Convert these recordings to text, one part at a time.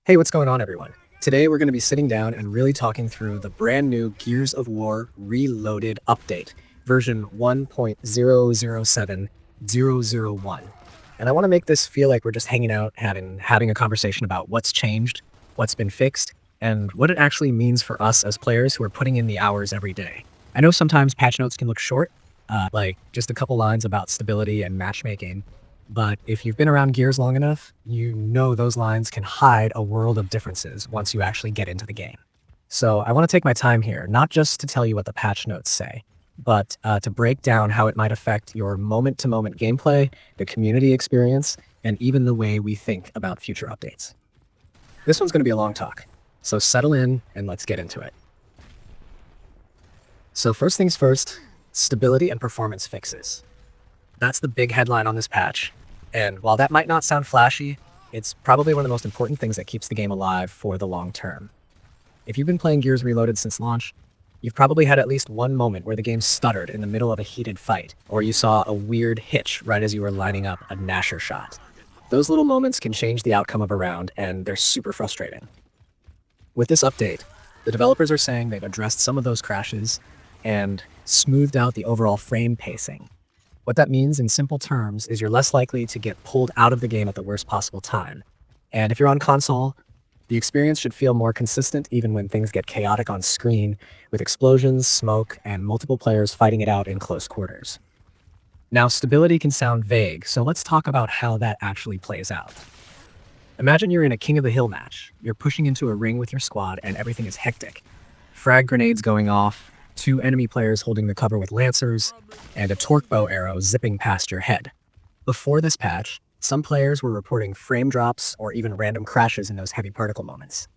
Hey, what's going on, everyone? Today we're going to be sitting down and really talking through the brand new Gears of War Reloaded update, version 1.007001. And I want to make this feel like we're just hanging out, having a conversation about what's changed, what's been fixed, and what it actually means for us as players who are putting in the hours every day. I know sometimes patch notes can look short, like just a couple lines about stability and matchmaking, but if you've been around Gears long enough, you know those lines can hide a world of differences once you actually get into the game. So I want to take my time here, not just to tell you what the patch notes say, but to break down how it might affect your moment-to-moment gameplay, the community experience, and even the way we think about future updates. This one's going to be a long talk, so settle in and let's get into it. So first things first, stability and performance fixes. That's the big headline on this patch. And while that might not sound flashy, it's probably one of the most important things that keeps the game alive for the long term. If you've been playing Gears Reloaded since launch, you've probably had at least one moment where the game stuttered in the middle of a heated fight, or you saw a weird hitch right as you were lining up a Nasher shot. Those little moments can change the outcome of a round, and they're super frustrating. With this update, the developers are saying they've addressed some of those crashes and smoothed out the overall frame pacing. What that means in simple terms is you're less likely to get pulled out of the game at the worst possible time. And if you're on console, the experience should feel more consistent even when things get chaotic on screen, with explosions, smoke, and multiple players fighting it out in close quarters. Now, stability can sound vague, so let's talk about how that actually plays out. Imagine you're in a King of the Hill match. You're pushing into a ring with your squad and everything is hectic. Frag grenades going off, 2 enemy players holding the cover with lancers, and a torque bow arrow zipping past your head. Before this patch, some players were reporting frame drops or even random crashes in those heavy particle moments.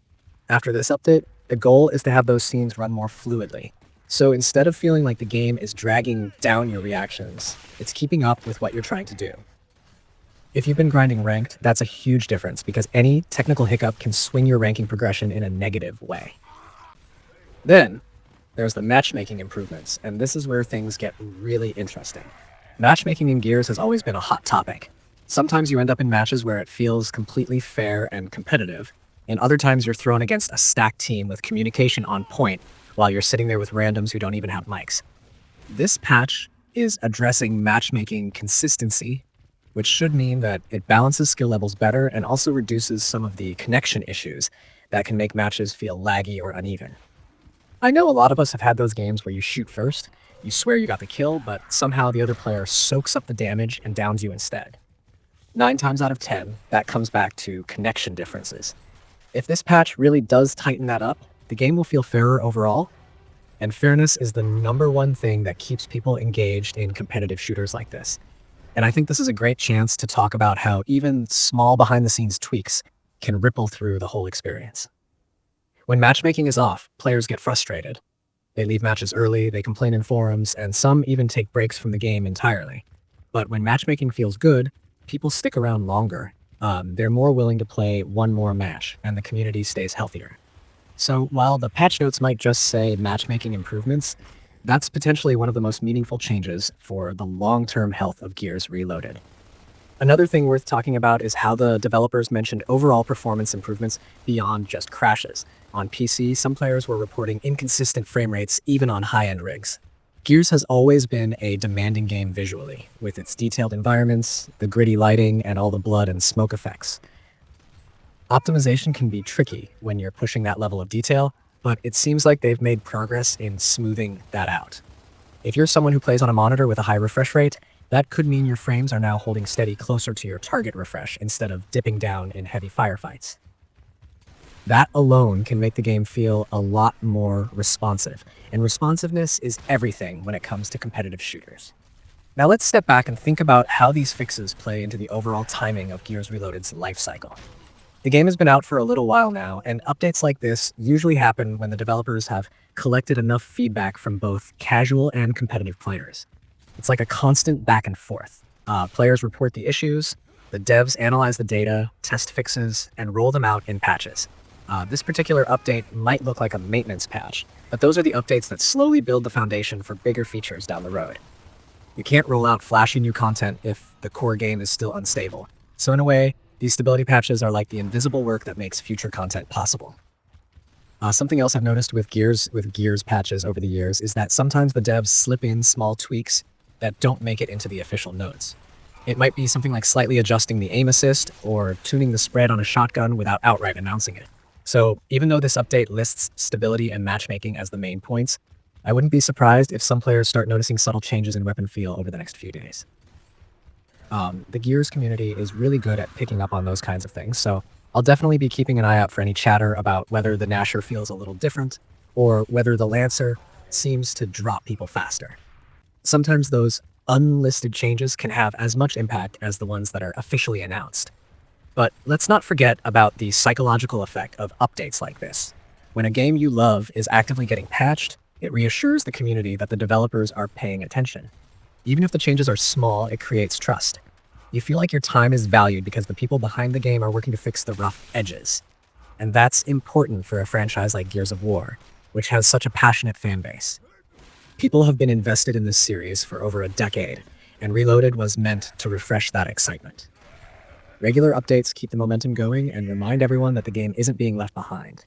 After this update, the goal is to have those scenes run more fluidly. So instead of feeling like the game is dragging down your reactions, it's keeping up with what you're trying to do. If you've been grinding ranked, that's a huge difference because any technical hiccup can swing your ranking progression in a negative way. Then, there's the matchmaking improvements, and this is where things get really interesting. Matchmaking in Gears has always been a hot topic. Sometimes you end up in matches where it feels completely fair and competitive, and other times you're thrown against a stacked team with communication on point while you're sitting there with randoms who don't even have mics. This patch is addressing matchmaking consistency, which should mean that it balances skill levels better and also reduces some of the connection issues that can make matches feel laggy or uneven. I know a lot of us have had those games where you shoot first, you swear you got the kill, but somehow the other player soaks up the damage and downs you instead. 9 times out of 10, that comes back to connection differences. If this patch really does tighten that up, the game will feel fairer overall, and fairness is the #1 thing that keeps people engaged in competitive shooters like this. And I think this is a great chance to talk about how even small behind-the-scenes tweaks can ripple through the whole experience. When matchmaking is off, players get frustrated. They leave matches early, they complain in forums, and some even take breaks from the game entirely. But when matchmaking feels good, people stick around longer. They're more willing to play one more match, and the community stays healthier. So while the patch notes might just say matchmaking improvements, that's potentially one of the most meaningful changes for the long-term health of Gears Reloaded. Another thing worth talking about is how the developers mentioned overall performance improvements beyond just crashes. On PC, some players were reporting inconsistent frame rates even on high-end rigs. Gears has always been a demanding game visually, with its detailed environments, the gritty lighting, and all the blood and smoke effects. Optimization can be tricky when you're pushing that level of detail, but it seems like they've made progress in smoothing that out. If you're someone who plays on a monitor with a high refresh rate, that could mean your frames are now holding steady closer to your target refresh instead of dipping down in heavy firefights. That alone can make the game feel a lot more responsive, and responsiveness is everything when it comes to competitive shooters. Now let's step back and think about how these fixes play into the overall timing of Gears Reloaded's life cycle. The game has been out for a little while now, and updates like this usually happen when the developers have collected enough feedback from both casual and competitive players. It's like a constant back and forth. Players report the issues, the devs analyze the data, test fixes, and roll them out in patches. This particular update might look like a maintenance patch, but those are the updates that slowly build the foundation for bigger features down the road. You can't roll out flashy new content if the core game is still unstable. So in a way, These stability patches are like the invisible work that makes future content possible. Something else I've noticed with Gears patches over the years is that sometimes the devs slip in small tweaks that don't make it into the official notes. It might be something like slightly adjusting the aim assist or tuning the spread on a shotgun without outright announcing it. So even though this update lists stability and matchmaking as the main points, I wouldn't be surprised if some players start noticing subtle changes in weapon feel over the next few days. The Gears community is really good at picking up on those kinds of things, so I'll definitely be keeping an eye out for any chatter about whether the Gnasher feels a little different or whether the Lancer seems to drop people faster. Sometimes those unlisted changes can have as much impact as the ones that are officially announced. But let's not forget about the psychological effect of updates like this. When a game you love is actively getting patched, it reassures the community that the developers are paying attention. Even if the changes are small, it creates trust. You feel like your time is valued because the people behind the game are working to fix the rough edges. And that's important for a franchise like Gears of War, which has such a passionate fan base. People have been invested in this series for over a decade, and Reloaded was meant to refresh that excitement. Regular updates keep the momentum going and remind everyone that the game isn't being left behind.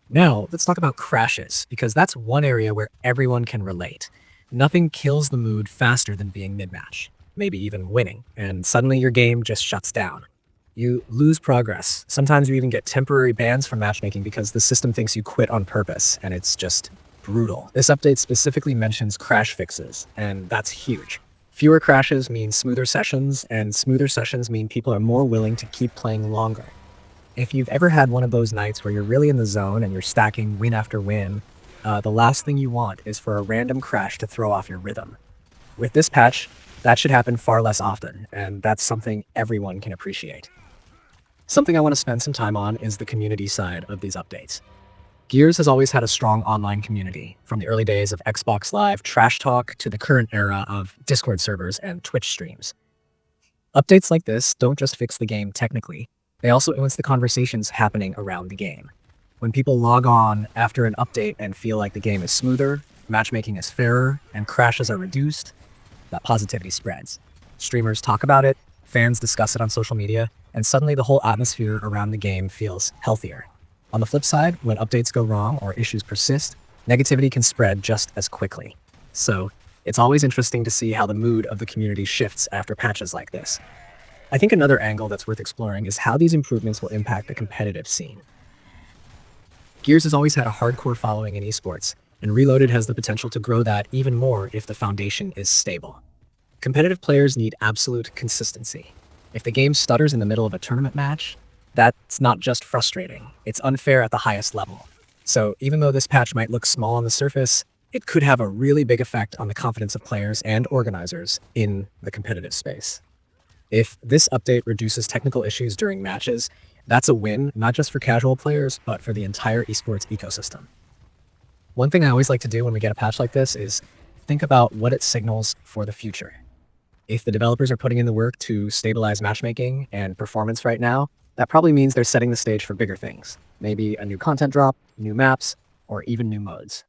Now, let's talk about crashes, because that's one area where everyone can relate. Nothing kills the mood faster than being mid-match, maybe even winning, and suddenly your game just shuts down. You lose progress. Sometimes you even get temporary bans from matchmaking because the system thinks you quit on purpose, and it's just brutal. This update specifically mentions crash fixes, and that's huge. Fewer crashes mean smoother sessions, and smoother sessions mean people are more willing to keep playing longer. If you've ever had one of those nights where you're really in the zone and you're stacking win after win, the last thing you want is for a random crash to throw off your rhythm. With this patch, that should happen far less often, and that's something everyone can appreciate. Something I want to spend some time on is the community side of these updates. Gears has always had a strong online community, from the early days of Xbox Live trash talk to the current era of Discord servers and Twitch streams. Updates like this don't just fix the game technically, they also influence the conversations happening around the game. When people log on after an update and feel like the game is smoother, matchmaking is fairer, and crashes are reduced, that positivity spreads. Streamers talk about it, fans discuss it on social media, and suddenly the whole atmosphere around the game feels healthier. On the flip side, when updates go wrong or issues persist, negativity can spread just as quickly. So, it's always interesting to see how the mood of the community shifts after patches like this. I think another angle that's worth exploring is how these improvements will impact the competitive scene. Gears has always had a hardcore following in esports, and Reloaded has the potential to grow that even more if the foundation is stable. Competitive players need absolute consistency. If the game stutters in the middle of a tournament match, that's not just frustrating, it's unfair at the highest level. So even though this patch might look small on the surface, it could have a really big effect on the confidence of players and organizers in the competitive space. If this update reduces technical issues during matches, that's a win, not just for casual players, but for the entire esports ecosystem. One thing I always like to do when we get a patch like this is think about what it signals for the future. If the developers are putting in the work to stabilize matchmaking and performance right now, that probably means they're setting the stage for bigger things. Maybe a new content drop, new maps, or even new modes.